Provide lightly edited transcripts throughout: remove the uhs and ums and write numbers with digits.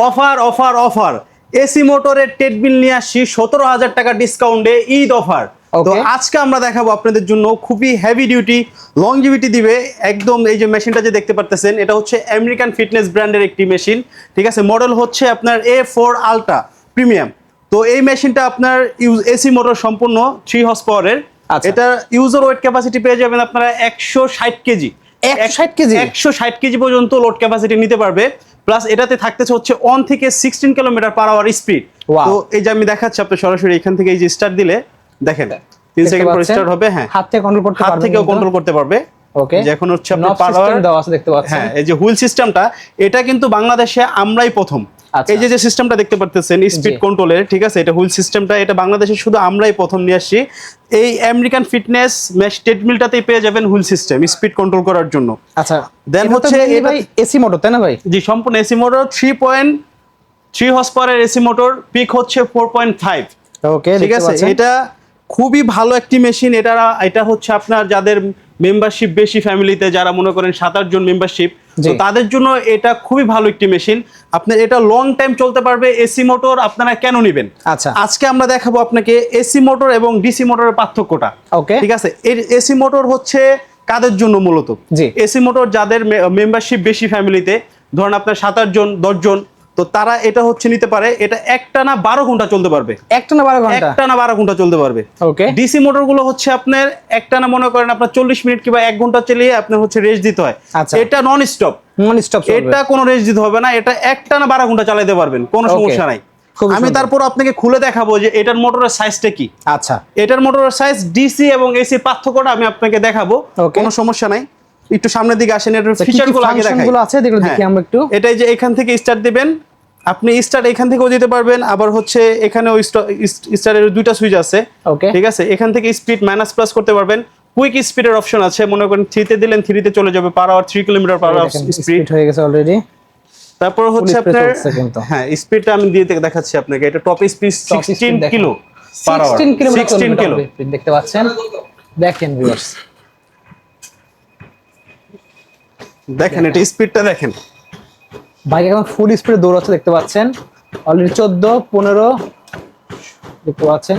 Offer offer offer, AC মোটরের treadmill নিয়ে আসছি 17,000 টাকা ডিসকাউন্টে, ঈদ অফার। তো আজকে আমরা দেখাবো আপনাদের জন্য খুবই হেভি ডিউটি লংজিভিটি দিবে একদম। এই যে মেশিনটা যে দেখতে পারতেছেন, এটা হচ্ছে আমেরিকান ফিটনেস ব্র্যান্ডের একটি মেশিন, ঠিক আছে। মডেল হচ্ছে আপনার A4 আলট্রা প্রিমিয়াম। তো এই মেশিনটা আপনার এসি মোটর সম্পূর্ণ 3 হর্স পাওয়ারের। এটা ইউজার ওয়েট ক্যাপাসিটি পেয়ে যাবেন আপনারা 160 কেজি। 160 কেজি পর্যন্ত লোড ক্যাপাসিটি নিতে পারবে। প্লাস এটাতে থাকতেছে হচ্ছে 1 থেকে 16 কিলোমিটার পার আওয়ার স্পিড। তো এই যে আমি দেখাচ্ছি আপনি সরাসরি এখান থেকে এই যে স্টার্ট দিলে দেখেন 3 সেকেন্ড পর স্টার্ট হবে। হ্যাঁ, হাত থেকে কন্ট্রোল করতে পারবে, হাত থেকেও কন্ট্রোল করতে পারবে। ওকে, যে এখন হচ্ছে আপনি পার আওয়ার দেওয়া আছে দেখতে পাচ্ছেন। হ্যাঁ, এই যে হুইল সিস্টেমটা, এটা কিন্তু বাংলাদেশে আমরাই প্রথম। এই যে সিস্টেমটা দেখতে পারতেছেন স্পিড কন্ট্রোলের, ঠিক আছে, এটা হুইল সিস্টেমটা, এটা বাংলাদেশে শুধু আমরাই প্রথম নিয়ে আসছি। এই আমেরিকান ফিটনেস ট্রেডমিলটাতেই পেয়ে যাবেন হুইল সিস্টেম স্পিড কন্ট্রোল করার জন্য। আচ্ছা, দেন হচ্ছে এটা এসি মোটর, তাই না ভাই? জি, সম্পূর্ণ এসি মোটর, 3.3 হর্স পাওয়ারের এসি মোটর, পিক হচ্ছে 4.5। ওকে, ঠিক আছে। এটা খুবই ভালো একটি মেশিন। এটা হচ্ছে আপনার যাদের মেম্বারশিপ বেশি, ফ্যামিলিতে যারা মনে করেন 7-8 জন মেম্বারশিপ, তো তাদের জন্য এটা খুবই ভালো একটি মেশিন। আপনার এটা লং টাইম চলতে পারবে। এসি মোটর আপনারা কেন নেবেন? আচ্ছা, আজকে আমরা দেখাবো আপনাকে এসি মোটর এবং ডিসি মোটরের পার্থক্যটা। ওকে, ঠিক আছে। এসি মোটর হচ্ছে কাদের জন্য মূলত? এসি মোটর যাদের মেম্বারশিপ বেশি ফ্যামিলিতে, ধরেন আপনার 7-8 জন 10 জন, তো তারা এটা হচ্ছে নিতে পারে। এটা একটানা 12 ঘন্টা চলতে পারবে। একটানা 12 ঘন্টা চলতে পারবে। ওকে, ডিসি মোটর গুলো হচ্ছে আপনার একটানা মনে করেন আপনার 40 মিনিট কিংবা 1 ঘন্টা চালিয়ে আপনার হচ্ছে রেস্ট দিতে হয়। এটা নন স্টপ, এটা কোনো রেস্ট দিতে হবে না। এটা একটানা 12 ঘন্টা চালাতে পারবেন, কোনো সমস্যা নাই। আমি তারপর আপনাকে খুলে দেখাবো যে এটার মোটরের সাইজটা কি। আচ্ছা, এটার মোটরের সাইজ, ডিসি এবং এসি পার্থক্যটা আমি আপনাকে দেখাবো, কোনো সমস্যা নাই। একটু সামনের দিকে আসেন, এর ফিচারগুলো আগে দেখাই। দেখি আমরা একটু। এটাই যে এখান থেকে স্টার্ট দিবেন আপনি, স্টার্ট এখান থেকেও দিতে পারবেন, আবার হচ্ছে এখানেও স্টার্টের 2টা সুইচ আছে। ওকে, ঠিক আছে। এখান থেকে স্পিড মাইনাস প্লাস করতে পারবেন। কুইক স্পিডের অপশন আছে, মনে করেন 3 তে দিলেন 3 তে চলে যাবে, per hour 3 kilometre per hour speed হয়ে গেছে অলরেডি। তারপর হচ্ছে আপনার, হ্যাঁ, স্পিডটা আমি দিয়ে দেখাচ্ছি আপনাকে। এটা top speed 16 kilo per hour, 16 kilo দেখতে পাচ্ছেন। দেখেন ভিউয়ার্স, দেখেন এটা স্পিডটা দেখেন। বাইক এখন ফুল স্পিডে দৌড়াচ্ছে দেখতে পাচ্ছেন। অলরেডি 14, 15 দেখতে পাচ্ছেন,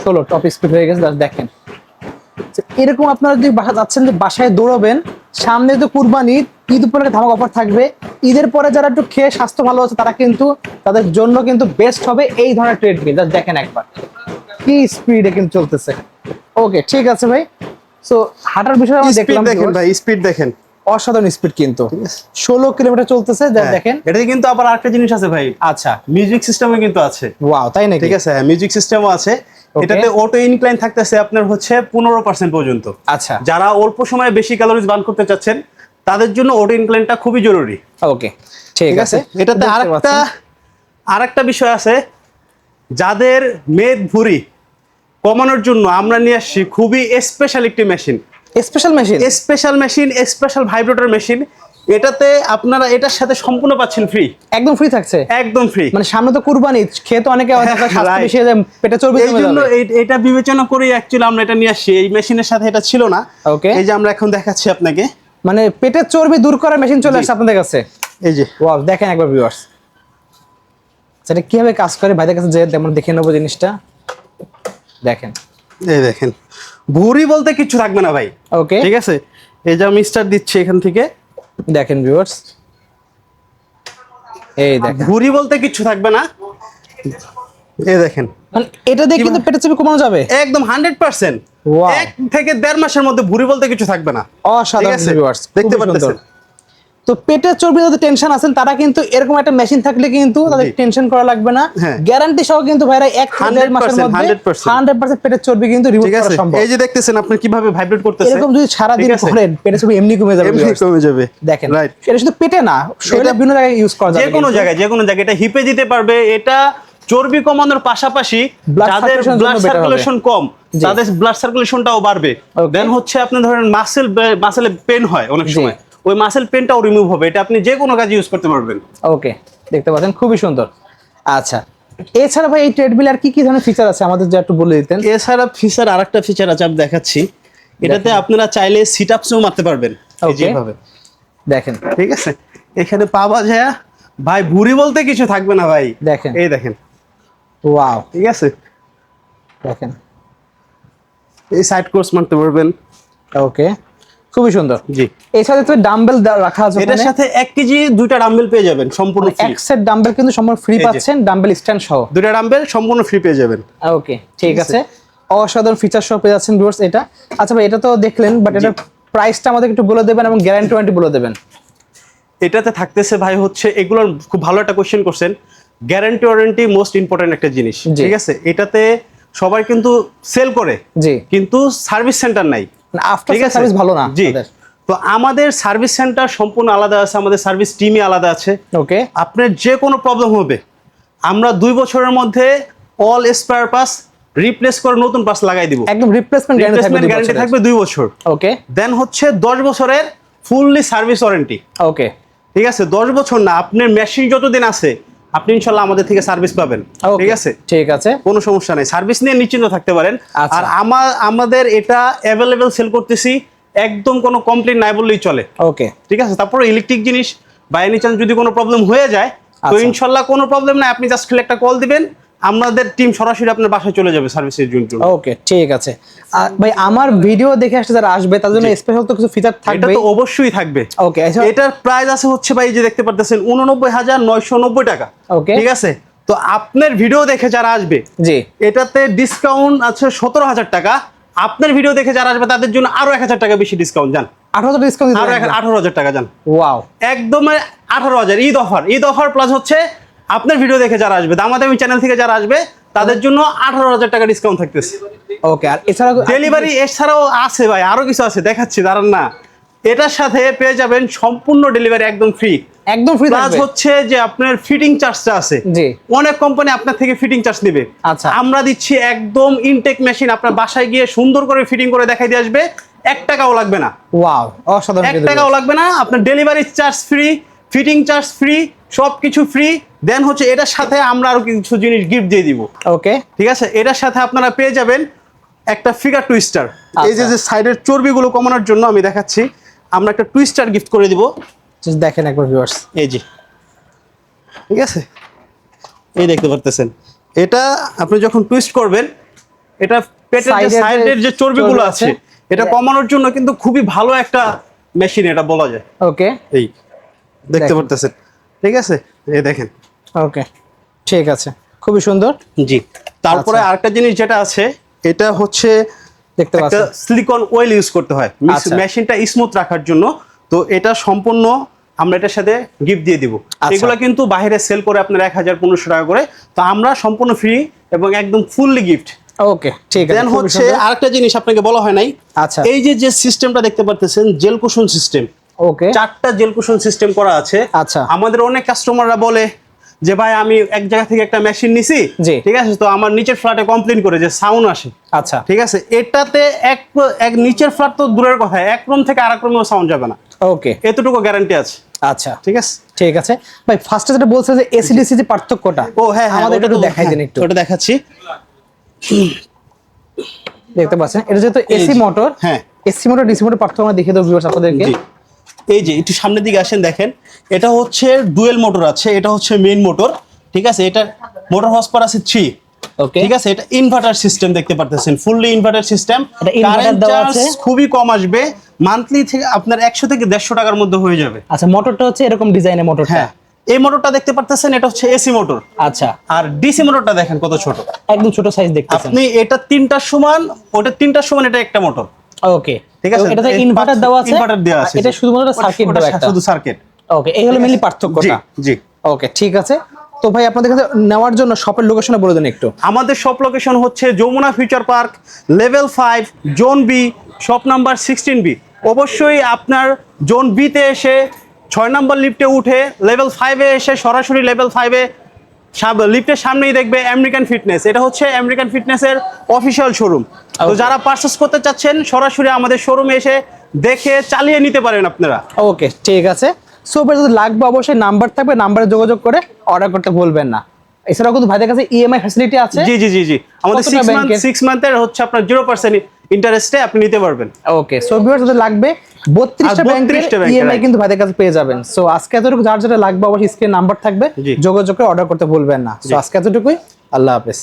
16 টপ স্পিড হয়ে গেছে। দেখেন এরকম আপনারা যদি বাসা যাচ্ছেন, যে বাসায় দৌড়াবেন, সামনে তো কুরবানি, ঈদ উপলক্ষে ধামাকা অফার থাকবে। ঈদের পরে যারা একটু খেয়ে স্বাস্থ্য ভালো আছে, তারা কিন্তু তাদের জন্য কিন্তু বেস্ট হবে এই ধরনের ট্রেডমিল। দেখেন একবার কি স্পিডে কিন্তু চলতেছে। ওকে, ঠিক আছে ভাই। সো হাঁটার বিষয়ে আমরা দেখলাম, দেখেন ভাই স্পিড দেখেন, অসাধারণ স্পিড, কিন্তু 16 কিলোমিটার চলতেছে। দেখেন এটাতে কিন্তু আবার আরেকটা জিনিস আছে ভাই। আচ্ছা, মিউজিক সিস্টেমও কিন্তু আছে। ওয়াও, তাই নাকি? ঠিক আছে, মিউজিক সিস্টেমও আছে। এটাতে অটো ইনক্লাইন থাকতেছে আপনার হচ্ছে 15% পর্যন্ত। আচ্ছা, যারা অল্প সময়ে বেশি ক্যালোরিজ বার্ন করতে চাচ্ছেন, তাদের জন্য অটো ইনক্লাইনটা খুবই জরুরি। ওকে, ঠিক আছে। এটাতে আরেকটা বিষয় আছে, যাদের মেদ ভুঁড়ি কমানোর জন্য আমরা নিয়ে আসছি খুবই স্পেশাল একটি মেশিন। Special vibrator machine. এটাতে আপনারা এটার সাথে সম্পূর্ণ পাচ্ছেন ফ্রি, একদম ফ্রি থাকছে, একদম ফ্রি। মানে সামনে তো কুরবানি, খেয়ে তো অনেকে স্বাস্থ্য বেশি পেটে চর্বি জমে যাবে। এইজন্য এটা বিবেচনা করে অ্যাকচুয়ালি আমরা এটা নিয়ে আসছি। এই মেশিনের সাথে এটা ছিল না। ওকে, এই যে আমরা এখন দেখাচ্ছি আপনাকে, মানে পেটের চর্বি দূর করার মেশিন চলে আসছে আপনাদের কাছে। এই যে ওয়াও, দেখেন একবার ভিউয়ার্স, সেটা কিভাবে কাজ করে ভাইদের কাছে যে তেমন দেখে নেবো জিনিসটা। দেখেন, এই দেখেন, ভুঁড়ি বলতে কিছু থাকবে না ভাই। ওকে, ঠিক আছে। এই যে আমি স্টার্ট দিচ্ছি এখান থেকে, দেখেন ভিউয়ার্স, এই দেখেন, ভুঁড়ি বলতে কিছু থাকবে না। এই দেখেন, মানে এটা দিয়ে কিন্তু পেটের চর্বি কমানো যাবে একদম 100%। 1 থেকে 1.5 মাসের মধ্যে ভুঁড়ি বলতে কিছু থাকবে না। অসাধারণ ভিউয়ার্স, দেখতে পাচ্ছেন। তো পেটের চর্বি যাদের টেনশন আছেন, তারা কিন্তু এরকম একটা মেশিন থাকলে কিন্তু তাদের টেনশন করা লাগবে না। গ্যারান্টি সহ কিন্তু ভাইরা 1 থেকে 1.5 মাসের মধ্যে 100% পেটের চর্বি কিন্তু রিমুভ করা সম্ভব। এই যে দেখতেছেন আপনি কিভাবে ভাইব্রেট করতেছে, এরকম যদি সারা দিন করেন, পেটের চর্বি এমনি কমে যাবে, দেখেন। এটা শুধু পেটে না, শরীরের বিভিন্ন জায়গায় ইউজ করা যাবে, যে কোনো জায়গায়। এটা হিপে দিতে পারবে। এটা চর্বি কমানোর পাশাপাশি যাদের ব্লাড সার্কুলেশন কম, তাদের ব্লাড সার্কুলেশনটাও বাড়বে। দেন হচ্ছে আপনি ধরেন মাসেলে পেন হয় অনেক সময়, ওই মাসেল পেনটাও রিমুভ হবে। এটা আপনি যে কোনো কাজে ইউজ করতে পারবেন। ওকে, দেখতে পাচ্ছেন, খুবই সুন্দর। আচ্ছা, এছাড়া ভাই এই ট্রেডমিল আর কি কি ধরনের ফিচার আছে আমাদের যে একটু বলে দিতেন। এছাড়া আরেকটা ফিচার আছে, আমি দেখাচ্ছি। এটাতে আপনারা চাইলে সিট আপসও মারতে পারবেন, যেভাবে দেখেন। ঠিক আছে, এখানে পা বাঁধায়া ভাই ভুঁড়ি বলতে কিছু থাকবে না ভাই, দেখেন এই দেখেন, ওয়াও, ঠিক আছে, দেখেন এই সাইড কোর্স মারতে পারবেন। ওকে, খুবই সুন্দর। জি, এর সাথে তো ডাম্বেল রাখা আছে, এটার সাথে 1 কেজি 2টা ডাম্বেল পেয়ে যাবেন সম্পূর্ণ ফ্রি। এক সেট ডাম্বেল কিন্তু সম্পূর্ণ ফ্রি পাচ্ছেন, ডাম্বেল স্ট্যান্ড সহ 2টা ডাম্বেল সম্পূর্ণ ফ্রি পেয়ে যাবেন। ওকে, ঠিক আছে, অসাধারণ ফিচার সহ পেয়ে যাচ্ছেন ভিউয়ার্স এটা। আচ্ছা ভাই, এটা তো দেখলেন, বাট এটার প্রাইসটা আমাদের একটু বলে দেবেন এবং গ্যারান্টি ওয়ারেন্টি বলে দেবেন। এটাতে থাকতেছে ভাই হচ্ছে, এগুলোর খুব ভালো একটা কোশ্চেন করছেন, গ্যারান্টি ওয়ারেন্টি মোস্ট ইম্পর্টেন্ট একটা জিনিস, ঠিক আছে। এটাতে সবাই কিন্তু সেল করে, জি, কিন্তু সার্ভিস সেন্টার নাই, আফটার সার্ভিস ভালো না। জি, তো আমাদের সার্ভিস সেন্টার সম্পূর্ণ আলাদা আছে, আমাদের সার্ভিস টিমই আলাদা আছে। ওকে, আপনার যে কোনো প্রবলেম হবে, আমরা 2 বছরের মধ্যে অল স্পেয়ার পার্টস রিপ্লেস করে নতুন পার্টস লাগাই দিব, একদম রিপ্লেসমেন্ট গ্যারান্টি থাকবে 2 বছর। ওকে, দেন হচ্ছে 10 বছরের ফুললি সার্ভিস ওয়ারেন্টি। ওকে, ঠিক আছে, 10 বছর না, আপনার মেশিন যতদিন আছে আপনি ইনশাল্লাহ আমাদের থেকে সার্ভিস পাবেন, ঠিক আছে, ঠিক আছে, কোনো সমস্যা নেই, সার্ভিস নিয়ে নিশ্চিন্ত থাকতে পারেন। আর আমাদের এটা অ্যাভেলেবেল সেল করতেছি, একদম কোনো কমপ্লেইন নাই বললেই চলে। ওকে, ঠিক আছে, তারপরে ইলেকট্রিক জিনিস বাই এনি চান্স যদি কোনো প্রবলেম হয়ে যায়, তো ইনশাল্লাহ কোনো প্রবলেম নাই, আপনি জাস্ট খালি একটা কল দিবেন, আমাদের টিম সরাসরি আপনার বাসায় চলে যাবে সার্ভিসের জন্য। ওকে, ঠিক আছে। ভাই আমার ভিডিও দেখে আসলে যারা আসবে তার জন্য স্পেশাল তো কিছু ফিচার থাকবে? এটা তো অবশ্যই থাকবে। ওকে, এটার প্রাইস আছে হচ্ছে ভাই যে দেখতে পারতেছেন 89,990 টাকা। ওকে, ঠিক আছে, তো আপনার ভিডিও দেখে যারা আসবে, জি, এটাতে ডিসকাউন্ট আছে 17,000 টাকা। আপনার ভিডিও দেখে যারা আসবে তাদের জন্য আরো 1,000 টাকা বেশি ডিসকাউন্ট, জান 18,000 ডিসকাউন্ট, আরো 18,000 টাকা, জান। ওয়াও, একদম 18,000 ঈদ অফার প্লাস হচ্ছে আপনার ভিডিও দেখে যারা আসবে, দামাদামি চ্যানেল থেকে যারা আসবে তাদের জন্য 18,000 টাকা ডিসকাউন্ট থাকতেছে। ওকে, আর এছাড়াও ডেলিভারি এছাড়াও আছে ভাই, আরো কিছু আছে, দেখাচ্ছি দাঁড়ান না। এটার সাথে পেয়ে যাবেন সম্পূর্ণ ডেলিভারি একদম ফ্রি, একদম ফ্রি প্লাস থাকবে। হচ্ছে যে আপনার ফিটিং চার্জটা আছে, জি, অনেক কোম্পানি আপনার থেকে ফিটিং চার্জ নেবে, আচ্ছা, আমরা দিচ্ছি একদম ইনটেক মেশিন, আপনার বাসায় গিয়ে সুন্দর করে ফিটিং করে দেখাই দিয়ে আসবে, 1 টাকাও লাগবে না। ওয়াও, অসাধারণ, 1 টাকাও লাগবে না, আপনার delivery charge free, fitting charge free, সবকিছু ফ্রি। দেন হচ্ছে এটার সাথে আমরা আরো কিছু জিনিস গিফট দিয়ে দিব। ওকে, ঠিক আছে, এটার সাথে আপনারা পেয়ে যাবেন একটা ফিগার টুইস্টার। এই যে সাইডের চর্বিগুলো কমানোর জন্য আমি দেখাচ্ছি, আমরা একটা টুইস্টার গিফট করে দিব, জাস্ট দেখেন একবার ভিউয়ার্স, এই যে, ঠিক আছে, এই দেখতে পারতেছেন, এটা আপনি যখন টুইস্ট করবেন, এটা পেটের যে সাইডের যে চর্বিগুলো আছে এটা কমানোর জন্য কিন্তু খুবই ভালো একটা মেশিন এটা বলা যায়। ওকে, এই দেখতে পারতেছেন, ঠিক আছে, এই দেখেন। ওকে, ঠিক আছে, খুবই সুন্দর। জি, তারপরে আরেকটা জিনিস যেটা আছে, এটা হচ্ছে দেখতে পাচ্ছেন সিলিকন অয়েল ইউজ করতে হয় মেশিনটা স্মুথ রাখার জন্য, তো এটা সম্পূর্ণ আমরা এটার সাথে গিফট দিয়ে দিব। এগুলো কিন্তু বাইরে সেল করে আপনার 1,000-1,500 টাকা করে, তো আমরা সম্পূর্ণ ফ্রি এবং একদম ফুললি গিফট। ওকে, ঠিক আছে। দেন হচ্ছে আরেকটা জিনিস আপনাকে বলা হয় নাই, আচ্ছা, এই যে সিস্টেমটা দেখতে পারতেছেন জেল কুশন সিস্টেম, ওকে, 4টা জেল কুশন সিস্টেম করা আছে। আচ্ছা, আমাদের অনেক কাস্টমাররা বলে যে ভাই আমি এক জায়গা থেকে একটা মেশিন নিছি, ঠিক আছে, তো আমার নিচের ফ্ল্যাটে কমপ্লেইন করে যে সাউন্ড আসে। আচ্ছা, ঠিক আছে, এটাতে এক নিচের ফ্ল্যাট তো দূরের কথা, এক রুম থেকে আরেক রুমেও সাউন্ড যাবে না। ওকে, এতটুকু গ্যারান্টি আছে। আচ্ছা, ঠিক আছে, ঠিক আছে ভাই। ফার্স্টে যেটা বলছে যে এসি ডিসি যে পার্থক্যটা, ও হ্যাঁ, আমাদের একটু দেখাই দেন একটু। ওটা দেখাচ্ছি, দেখতে পাচ্ছেন এটা যেহেতু এসি মোটর, হ্যাঁ, এসি মোটর ডিসি মোটর পার্থক্য আমরা দেখিয়ে দেব ভিউয়ার্স আপনাদেরকে। এই যে একটু সামনের দিকে আসেন, দেখেন এটা হচ্ছে ডুয়েল মোটর আছে, এটা হচ্ছে মেইন মোটর। ঠিক আছে, এটা মোটর হর্স পাওয়ার আছে 3। ওকে, ঠিক আছে, এটা ইনভার্টার সিস্টেম দেখতে পারতেছেন, fully inverter system. Current charge খুবই কম আসবে, মান্থলি থেকে আপনার 100 থেকে 150 টাকার মধ্যে হয়ে যাবে। আচ্ছা, মোটরটা হচ্ছে এরকম ডিজাইনের মোটরটা। হ্যাঁ, এই মোটরটা দেখতে পারতেছেন, এটা হচ্ছে এসি মোটর। আচ্ছা, আর ডিসি মোটরটা দেখেন কত ছোট, একদম ছোট সাইজ দেখতেছেন আপনি। এটা 3টার সমান, ওটা 3টার সমান, এটা একটা মোটর। ওকে, ঠিক আছে, এটাতে ইনভার্টার দেওয়া আছে, ইনভার্টার দেওয়া আছে, এটা শুধুমাত্র সার্কিট দেওয়া একটা, শুধু সার্কিট। ওকে, এই হলো মেইনলি পার্থক্যটা। জি, ওকে, ঠিক আছে। তো ভাই আপনাদের কাছে নেওয়ার জন্য শপের লোকেশনটা বলে দেন একটু। আমাদের শপ লোকেশন হচ্ছে Jamuna future park, level 5, zone B, shop number 16B। অবশ্যই আপনার জোন বিতে এসে 6 নম্বর লিফটে উঠে লেভেল 5-এ এসে সরাসরি লেভেল 5-এ লিফটের সামনেই দেখবে আমেরিকান ফিটনেস। এটা হচ্ছে আমেরিকান ফিটনেসের অফিসিয়াল শোরুম। তো যারা পারচেস করতে চাচ্ছেন সরাসরি আমাদের শোরুমে এসে দেখে চালিয়ে নিতে পারেন আপনারা। ওকে, ঠিক আছে। সো যদি লাগবে অবশ্যই নাম্বার থাকবে, নাম্বারে যোগাযোগ করে অর্ডার করতে ভুলবেন না। এছাড়াও কিন্তু ভাইদের কাছে ইএমআই ফ্যাসিলিটি আছে। জি। আমাদের 6 মান্থের হচ্ছে আপনার 0% ইন্টারেস্টে আপনি নিতে পারবেন। ওকে, সো ভিউয়ার্স যাদের লাগবে 32টা ব্যাংকের ইএমআই কিন্তু ভাইদের কাছে পেয়ে যাবেন। সো আজকে এতটুকু, যার যেটা লাগবে অবশ্যই স্ক্রিনে নাম্বার থাকবে, যোগাযোগ করে অর্ডার করতে ভুলবেন না। সো আজকে এতটুকুই, আল্লাহ হাফেজ।